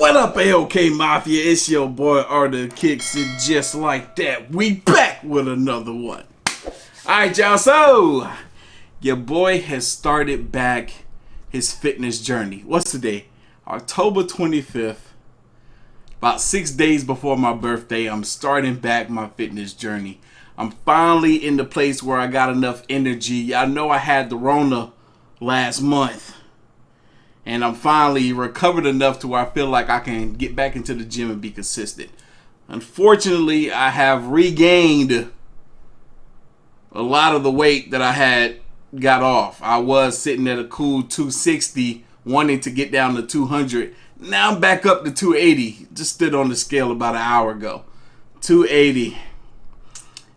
What up, AOK Mafia? It's your boy Artofkickz, and just like that, we back with another one. Alright, y'all, so your boy has started back his fitness journey. What's today? October 25th. About 6 days before my birthday, I'm starting back my fitness journey. I'm finally in the place where I got enough energy. Y'all know I had the Rona last month. And I'm finally recovered enough to where I feel like I can get back into the gym and be consistent. Unfortunately, I have regained a lot of the weight that I had got off. I was sitting at a cool 260, wanting to get down to 200. Now I'm back up to 280. Just stood on the scale about an hour ago. 280.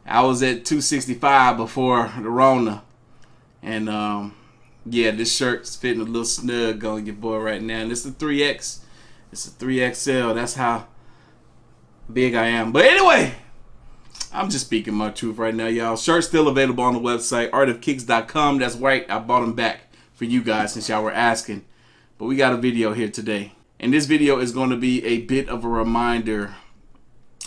I was at 265 before the Rona. And yeah, this shirt's fitting a little snug on your boy right now. And it's a 3X. It's a 3XL. That's how big I am. But anyway, I'm just speaking my truth right now, y'all. Shirt's still available on the website, artofkickz.com. That's right. I bought them back for you guys since y'all were asking. But we got a video here today. And this video is going to be a bit of a reminder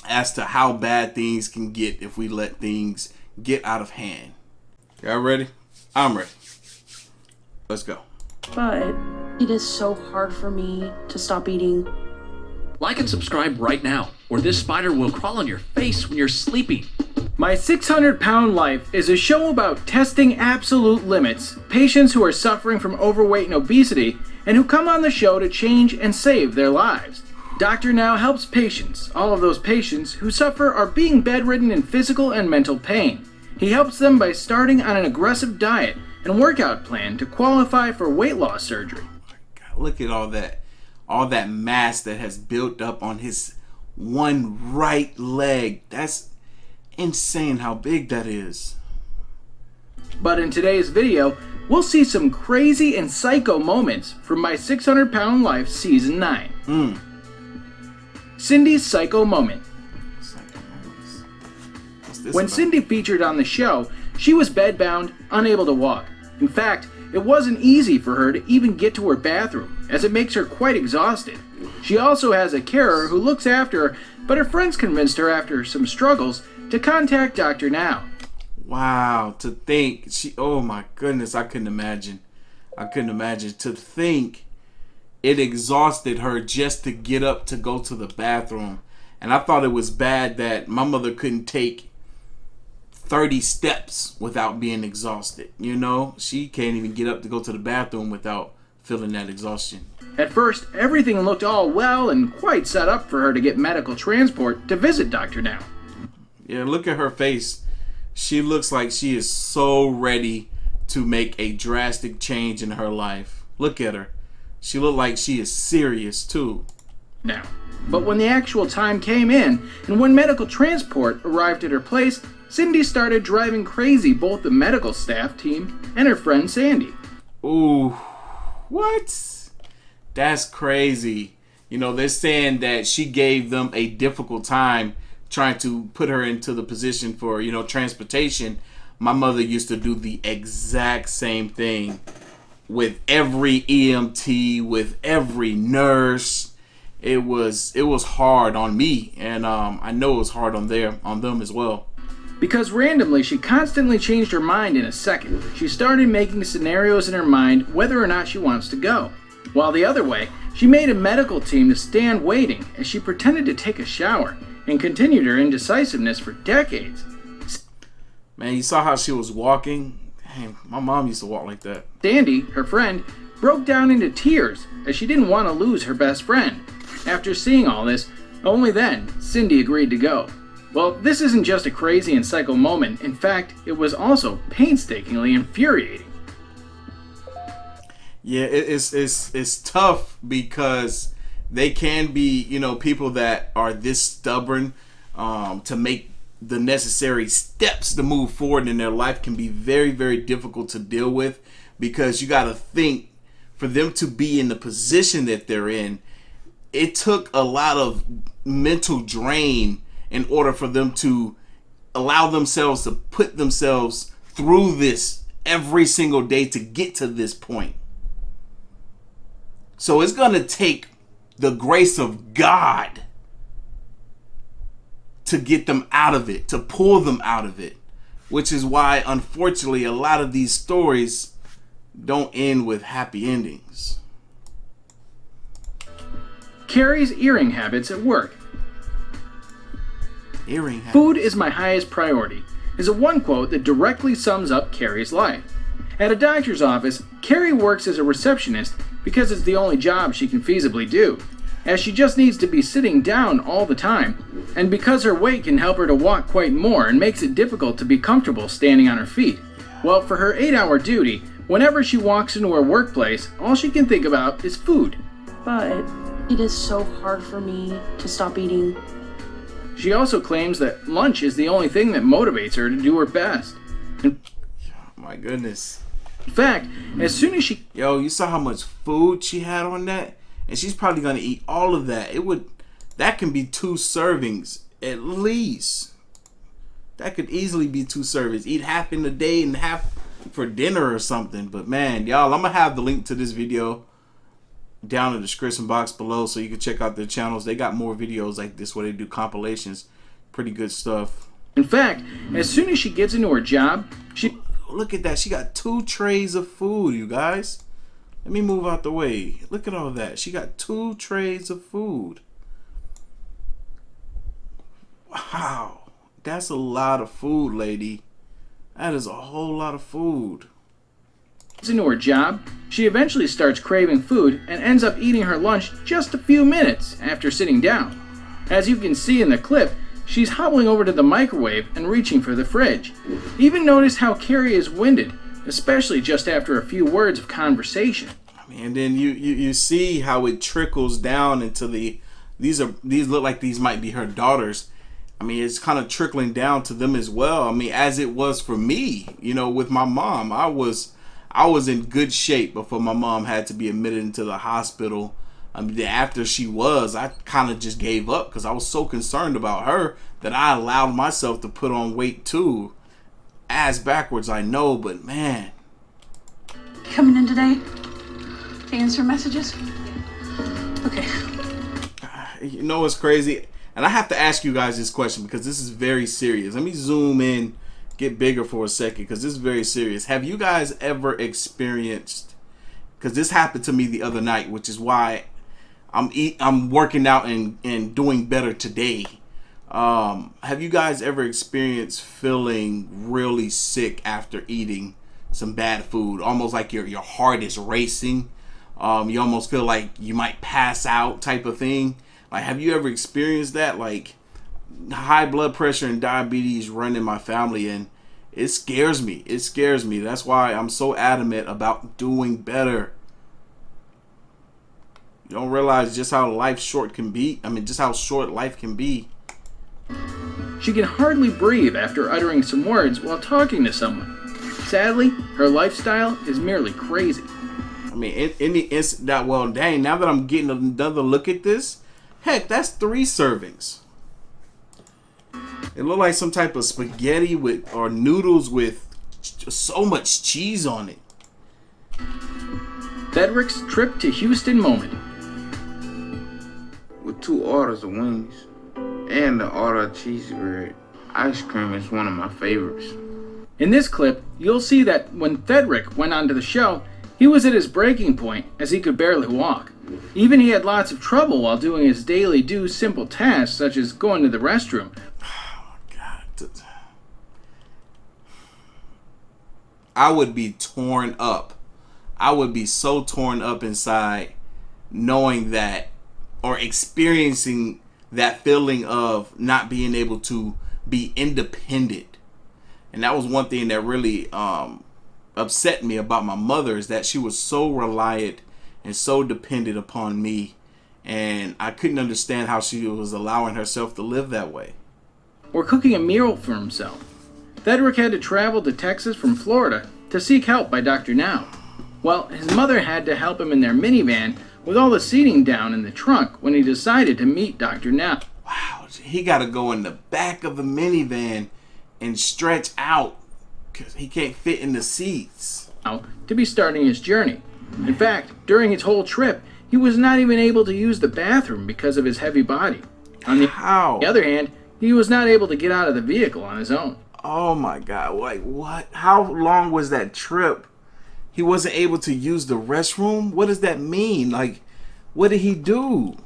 as to how bad things can get if we let things get out of hand. Y'all ready? I'm ready. Let's go. But it is so hard for me to stop eating. Like and subscribe right now, or this spider will crawl on your face when you're sleeping. My 600-Pound Life is a show about testing absolute limits, patients who are suffering from overweight and obesity, and who come on the show to change and save their lives. Dr. Now helps patients, all of those patients who suffer are being bedridden in physical and mental pain. He helps them by starting on an aggressive diet and workout plan to qualify for weight loss surgery. God, look at all that mass that has built up on his one right leg. That's insane how big that is. But in today's video, we'll see some crazy and psycho moments from my 600-Pound Life Season 9. Cindy's Psycho Moment. When Cindy featured on the show, she was bedbound, unable to walk. In fact, it wasn't easy for her to even get to her bathroom, as it makes her quite exhausted. She also has a carer who looks after her, but her friends convinced her after some struggles to contact Dr. Now. Wow, to think, oh my goodness, I couldn't imagine. To think it exhausted her just to get up to go to the bathroom. And I thought it was bad that my mother couldn't take 30 steps without being exhausted. You know, she can't even get up to go to the bathroom without feeling that exhaustion. At first, everything looked all well and quite set up for her to get medical transport to visit Dr. Now. Yeah, look at her face. She looks like she is so ready to make a drastic change in her life. Look at her. She looked like she is serious too. Now, but when the actual time came in, and when medical transport arrived at her place, Cindy started driving crazy both the medical staff team and her friend Sandy. Ooh, what? That's crazy. You know, they're saying that she gave them a difficult time trying to put her into the position for, you know, transportation. My mother used to do the exact same thing with every EMT, with every nurse. It was hard on me, and I know it was hard on them as well. Because randomly, she constantly changed her mind in a second. She started making scenarios in her mind whether or not she wants to go. While the other way, she made a medical team to stand waiting as she pretended to take a shower and continued her indecisiveness for decades. Man, you saw how she was walking? Dang, my mom used to walk like that. Sandy, her friend, broke down into tears as she didn't want to lose her best friend. After seeing all this, only then, Cindy agreed to go. Well, this isn't just a crazy and psycho moment. In fact, it was also painstakingly infuriating. Yeah, it's tough because they can be, you know, people that are this stubborn to make the necessary steps to move forward in their life can be very, very difficult to deal with, because you got to think, for them to be in the position that they're in, it took a lot of mental drain in order for them to allow themselves to put themselves through this every single day to get to this point. So it's going to take the grace of God to get them out of it, to pull them out of it. Which is why, unfortunately, a lot of these stories don't end with happy endings. Carrie's earring habits at work. Earring habits. Food is my highest priority is a one quote that directly sums up Carrie's life. At a doctor's office, Carrie works as a receptionist because it's the only job she can feasibly do, as she just needs to be sitting down all the time, and because her weight can help her to walk quite more and makes it difficult to be comfortable standing on her feet. Well, for her 8-hour duty, whenever she walks into her workplace, all she can think about is food. But it is so hard for me to stop eating. She also claims that lunch is the only thing that motivates her to do her best. My goodness. In fact, as soon as she... Yo, you saw how much food she had on that? And she's probably going to eat all of that. That can be 2 servings at least. That could easily be 2 servings. Eat half in the day and half for dinner or something. But man, y'all, I'm going to have the link to this video down in the description box below so you can check out their channels. They got more videos like this where they do compilations. Pretty good stuff. In fact, as soon as she gets into her job, she... Look at that. She got 2 trays of food, you guys. Let me move out the way. Look at all that. She got 2 trays of food. Wow. That's a lot of food, lady. That is a whole lot of food. Into her job, she eventually starts craving food and ends up eating her lunch just a few minutes after sitting down. As you can see in the clip, she's hobbling over to the microwave and reaching for the fridge. Even notice how Carrie is winded, especially just after a few words of conversation. I mean, and then you see how it trickles down into these look like these might be her daughters. I mean, it's kind of trickling down to them as well. I mean, as it was for me, you know, with my mom, I was in good shape before my mom had to be admitted into the hospital. I mean, after she was, I kind of just gave up because I was so concerned about her that I allowed myself to put on weight too. Ass backwards, I know, but man. Coming in today to answer messages? Okay. You know what's crazy? And I have to ask you guys this question because this is very serious. Let me zoom in, get bigger for a second because this is very serious. Have you guys ever experienced, because this happened to me the other night, which is why I'm working out and doing better today. Have you guys ever experienced feeling really sick after eating some bad food? Almost like your heart is racing. You almost feel like you might pass out type of thing. Like, have you ever experienced that? Like, high blood pressure and diabetes run in my family, and it scares me. It scares me. That's why I'm so adamant about doing better. You don't realize just how life short can be. I mean, just how short life can be. She can hardly breathe after uttering some words while talking to someone. Sadly, her lifestyle is merely crazy. I mean, in the instant that, well, dang, now that I'm getting another look at this, heck, that's 3 servings. It looked like some type of spaghetti or noodles with so much cheese on it. Fredericks' trip to Houston moment. With 2 orders of wings and the order of cheese bread, ice cream is one of my favorites. In this clip, you'll see that when Fredericks went onto the show, he was at his breaking point as he could barely walk. Even he had lots of trouble while doing his daily simple tasks such as going to the restroom. Oh my God. I would be torn up. I would be so torn up inside knowing that, or experiencing that feeling of not being able to be independent. And that was one thing that really upset me about my mother, is that she was so reliant and so dependent upon me, and I couldn't understand how she was allowing herself to live that way. Or cooking a meal for himself. Fredericks had to travel to Texas from Florida to seek help by Dr. Now. Well, his mother had to help him in their minivan with all the seating down in the trunk when he decided to meet Dr. Now. Wow, he got to go in the back of the minivan and stretch out because he can't fit in the seats. To be starting his journey. In fact, during his whole trip, he was not even able to use the bathroom because of his heavy body. On the How? other hand, he was not able to get out of the vehicle on his own. Oh my God. Like, what? How long was that trip? He wasn't able to use the restroom? What does that mean? Like, what did he do?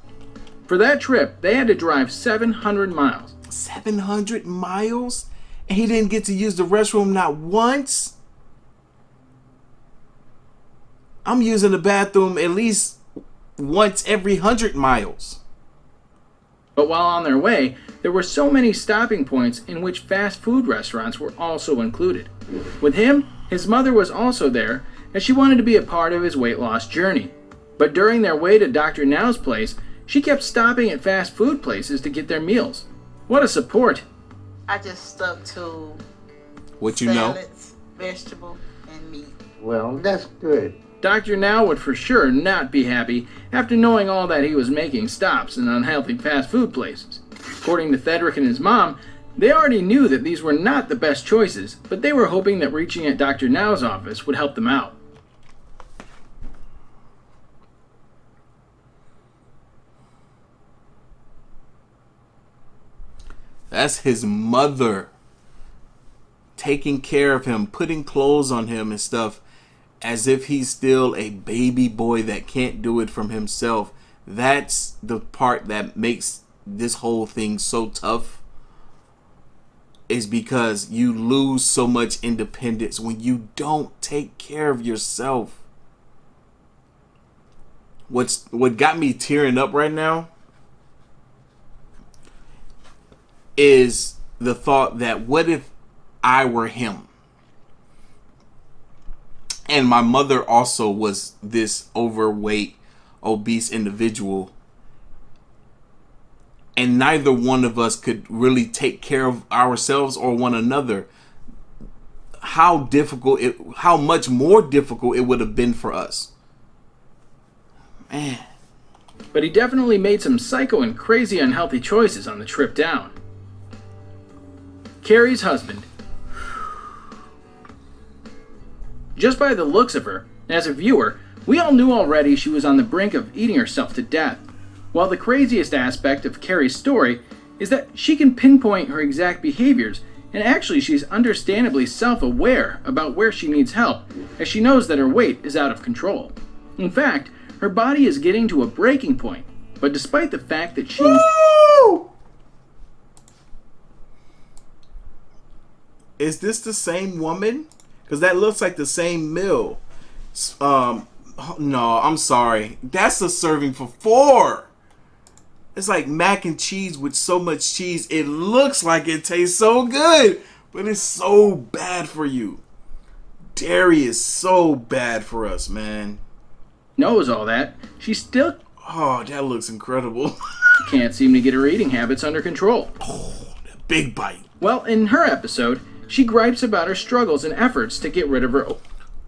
For that trip, they had to drive 700 miles. 700 miles? And he didn't get to use the restroom not once? I'm using the bathroom at least once every 100 miles. But while on their way, there were so many stopping points in which fast food restaurants were also included. With him, his mother was also there, as she wanted to be a part of his weight loss journey. But during their way to Dr. Now's place, she kept stopping at fast food places to get their meals. What a support! I just stuck to What you know? salads, vegetable, and meat. Well, that's good. Dr. Now would for sure not be happy after knowing all that he was making stops in unhealthy fast food places. According to Fredericks and his mom, they already knew that these were not the best choices, but they were hoping that reaching at Dr. Now's office would help them out. That's his mother taking care of him, putting clothes on him and stuff, as if he's still a baby boy that can't do it from himself. That's the part that makes this whole thing so tough, is because you lose so much independence when you don't take care of yourself. What got me tearing up right now is the thought that what if I were him? And my mother also was this overweight, obese individual. And neither one of us could really take care of ourselves or one another. How much more difficult it would have been for us. Man. But he definitely made some psycho and crazy unhealthy choices on the trip down. Carrie's husband. Just by the looks of her, as a viewer, we all knew already she was on the brink of eating herself to death. While the craziest aspect of Carrie's story is that she can pinpoint her exact behaviors, and actually she's understandably self-aware about where she needs help, as she knows that her weight is out of control. In fact, her body is getting to a breaking point, but despite the fact that she... Woo! Is this the same woman? Because that looks like the same meal. No, I'm sorry. That's a serving for 4. It's like mac and cheese with so much cheese. It looks like it tastes so good, but it's so bad for you. Dairy is so bad for us, man. knows all that, she still Oh, that looks incredible. can't seem to get her eating habits under control. Oh, that big bite. Well, in her episode, she gripes about her struggles and efforts to get rid of her...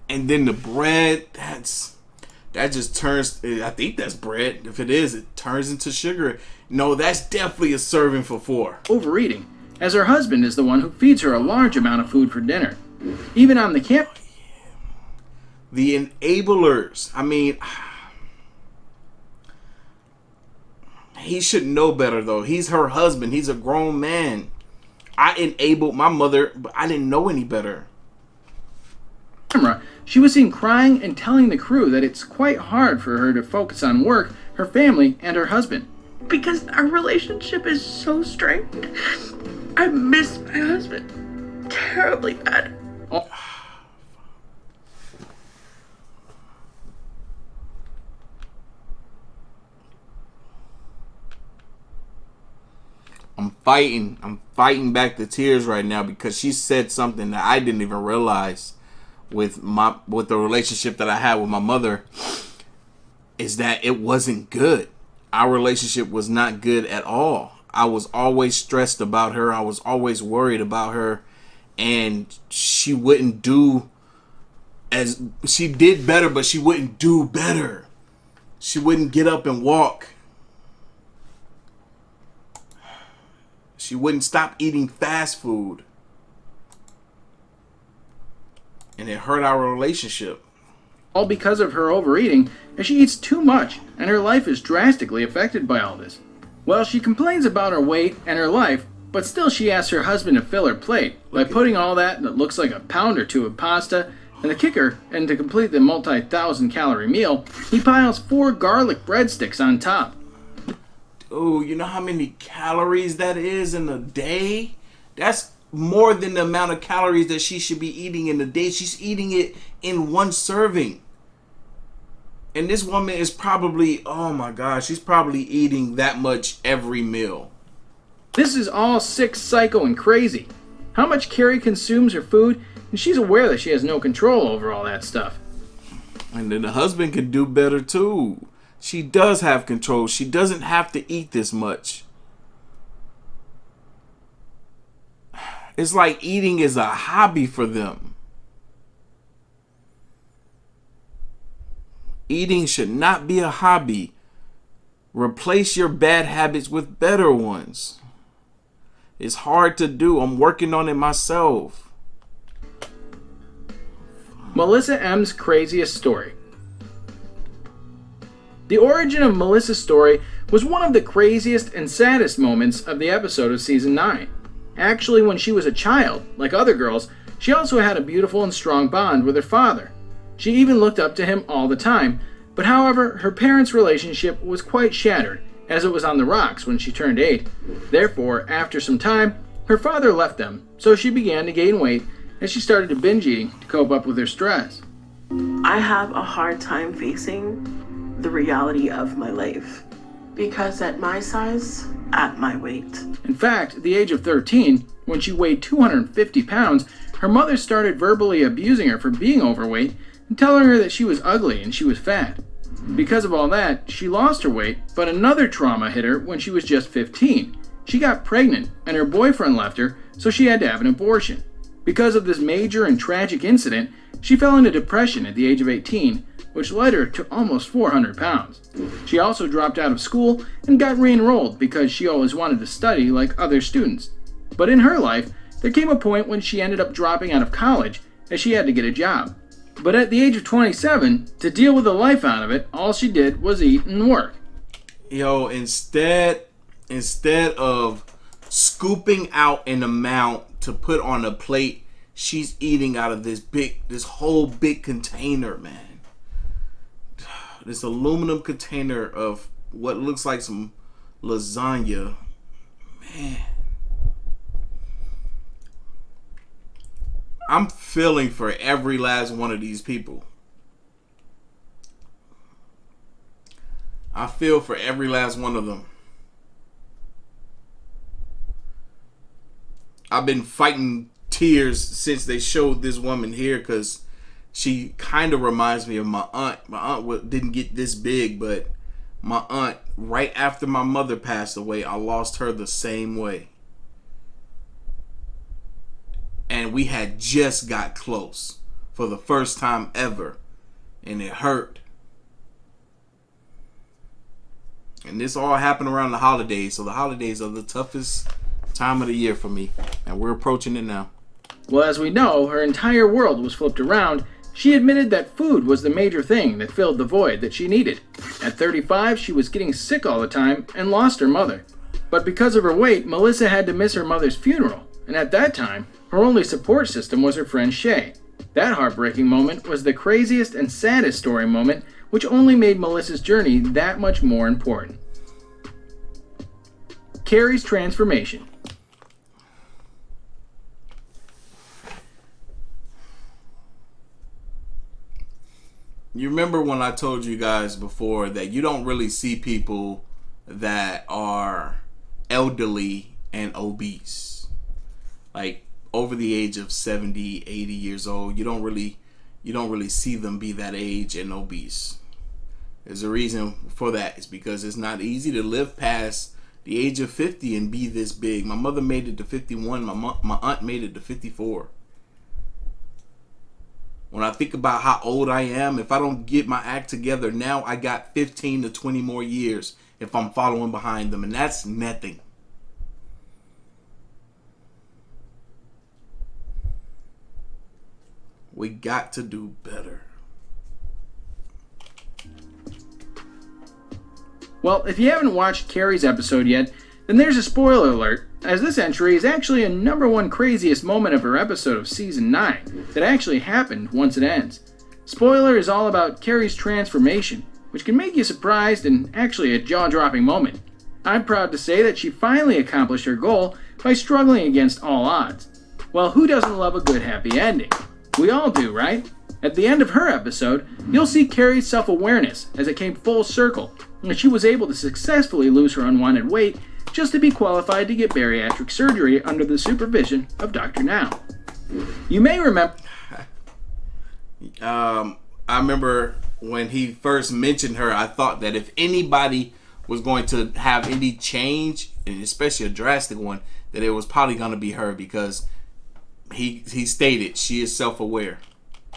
And then the bread, that just turns, I think that's bread. If it is, it turns into sugar. No, that's definitely a serving for 4. overeating, as her husband is the one who feeds her a large amount of food for dinner. Even on the camp... The enablers. I mean, he should know better, though. He's her husband. He's a grown man. I enabled my mother, but I didn't know any better. She was seen crying and telling the crew that it's quite hard for her to focus on work, her family, and her husband. Because our relationship is so strained. I miss my husband terribly bad. Oh. I'm fighting back the tears right now because she said something that I didn't even realize with the relationship that I had with my mother, is that it wasn't good. Our relationship was not good at all. I was always stressed about her. I was always worried about her, and she wouldn't do as she did better, but she wouldn't do better. She wouldn't get up and walk. She wouldn't stop eating fast food. And it hurt our relationship. all because of her overeating, as she eats too much, and her life is drastically affected by all this. Well, she complains about her weight and her life, but still she asks her husband to fill her plate by putting all that in what looks like a pound or two of pasta, and the kicker, and to complete the multi-1,000-calorie meal, he piles 4 garlic breadsticks on top. Oh, you know how many calories that is in a day? That's more than the amount of calories that she should be eating in a day. She's eating it in one serving. And this woman is probably, oh my gosh, she's probably eating that much every meal. This is all sick, psycho, and crazy. How much Carrie consumes her food, and she's aware that she has no control over all that stuff. And then the husband can do better too. She does have control. She doesn't have to eat this much. It's like eating is a hobby for them. Eating should not be a hobby. Replace your bad habits with better ones. It's hard to do. I'm working on it myself. Melissa M's craziest story. The origin of Melissa's story was one of the craziest and saddest moments of the episode of season 9. Actually, when she was a child, like other girls, she also had a beautiful and strong bond with her father. She even looked up to him all the time, but however, her parents' relationship was quite shattered, as it was on the rocks when she turned 8. Therefore, after some time, her father left them, so she began to gain weight as she started to binge eating to cope up with her stress. I have a hard time facing the reality of my life because at my size, at my weight. In fact, at the age of 13, when she weighed 250 pounds, her mother started verbally abusing her for being overweight and telling her that she was ugly and she was fat. Because of all that, she lost her weight, but another trauma hit her when she was just 15. She got pregnant and her boyfriend left her, so she had to have an abortion. Because of this major and tragic incident, she fell into depression at the age of 18, which led her to almost 400 pounds. She also dropped out of school and got re-enrolled because she always wanted to study like other students. But in her life, there came a point when she ended up dropping out of college as she had to get a job. But at the age of 27, to deal with the life out of it, all she did was eat and work. Yo, instead of scooping out an amount to put on a plate, she's eating out of this whole big container, man. This aluminum container of what looks like some lasagna. Man. I'm feeling for every last one of these people. I feel for every last one of them. I've been fighting tears since they showed this woman here because she kind of reminds me of my aunt. My aunt didn't get this big, but my aunt, right after my mother passed away, I lost her the same way. And we had just got close for the first time ever. And it hurt. And this all happened around the holidays. So the holidays are the toughest time of the year for me. And we're approaching it now. Well, as we know, her entire world was flipped around. She admitted that food was the major thing that filled the void that she needed. At 35, she was getting sick all the time and lost her mother. But because of her weight, Melissa had to miss her mother's funeral. And at that time, her only support system was her friend Shay. That heartbreaking moment was the craziest and saddest story moment, which only made Melissa's journey that much more important. Carrie's transformation. You remember when I told you guys before that you don't really see people that are elderly and obese, like over the age of 70, 80 years old. You don't really see them be that age and obese. There's a reason for that. It's because it's not easy to live past the age of 50 and be this big. My mother made it to 51. My aunt made it to 54. When I think about how old I am, if I don't get my act together now, I got 15 to 20 more years if I'm following behind them. And that's nothing. We got to do better. Well, if you haven't watched Carrie's episode yet, then there's a spoiler alert, as this entry is actually a #1 craziest moment of her episode of Season 9 that actually happened once it ends. Spoiler is all about Carrie's transformation, which can make you surprised and actually a jaw-dropping moment. I'm proud to say that she finally accomplished her goal by struggling against all odds. Well, who doesn't love a good happy ending? We all do, right? At the end of her episode, you'll see Carrie's self-awareness as it came full circle, and she was able to successfully lose her unwanted weight just to be qualified to get bariatric surgery under the supervision of Dr. Now. You may remember... I remember when he first mentioned her, I thought that if anybody was going to have any change, and especially a drastic one, that it was probably going to be her, because he stated she is self-aware.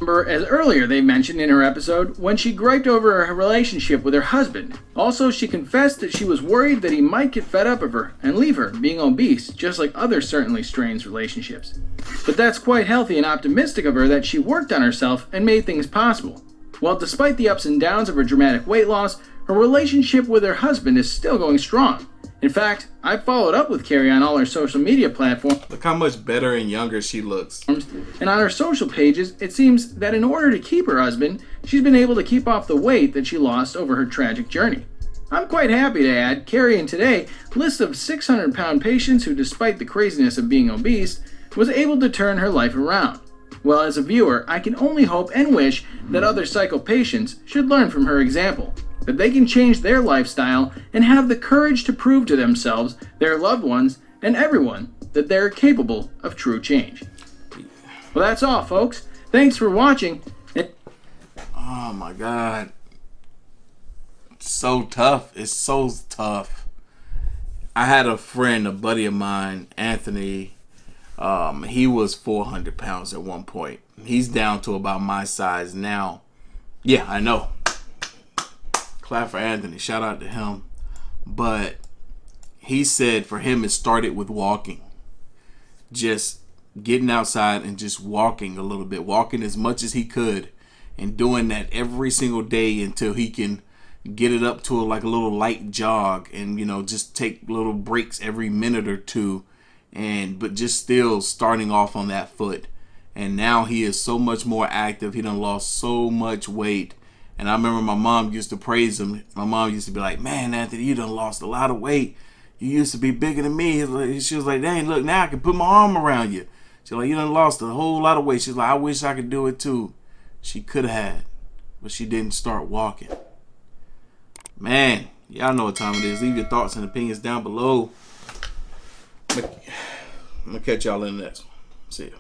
As earlier they mentioned in her episode when she griped over her relationship with her husband. Also, she confessed that she was worried that he might get fed up of her and leave her being obese, just like other certainly strained relationships. But that's quite healthy and optimistic of her that she worked on herself and made things possible. Well, despite the ups and downs of her dramatic weight loss, her relationship with her husband is still going strong. In fact, I followed up with Carrie on all her social media platforms. Look how much better and younger she looks. And on her social pages, it seems that in order to keep her husband, she's been able to keep off the weight that she lost over her tragic journey. I'm quite happy to add Carrie in today list of 600-pound patients who, despite the craziness of being obese, was able to turn her life around. Well, as a viewer, I can only hope and wish that other psycho patients should learn from her example, that they can change their lifestyle and have the courage to prove to themselves, their loved ones, and everyone that they're capable of true change. Well, that's all, folks. Thanks for watching. Oh my God. It's so tough. It's so tough. I had a friend, a buddy of mine, Anthony. He was 400 pounds at one point. He's down to about my size now. Yeah, I know. Clap for Anthony. Shout out to him. But he said for him it started with walking. Just getting outside and just walking a little bit. Walking as much as he could. And doing that every single day until he can get it up to like a little light jog. And, you know, just take little breaks every minute or two. But just still starting off on that foot. And now he is so much more active. He done lost so much weight. And I remember my mom used to praise him. My mom used to be like, man, Anthony, you done lost a lot of weight. You used to be bigger than me. She was like, dang, look, now I can put my arm around you. She's like, you done lost a whole lot of weight. She's like, I wish I could do it too. She could have had, but she didn't start walking. Man, y'all know what time it is. Leave your thoughts and opinions down below. I'm going to catch y'all in the next one. See ya.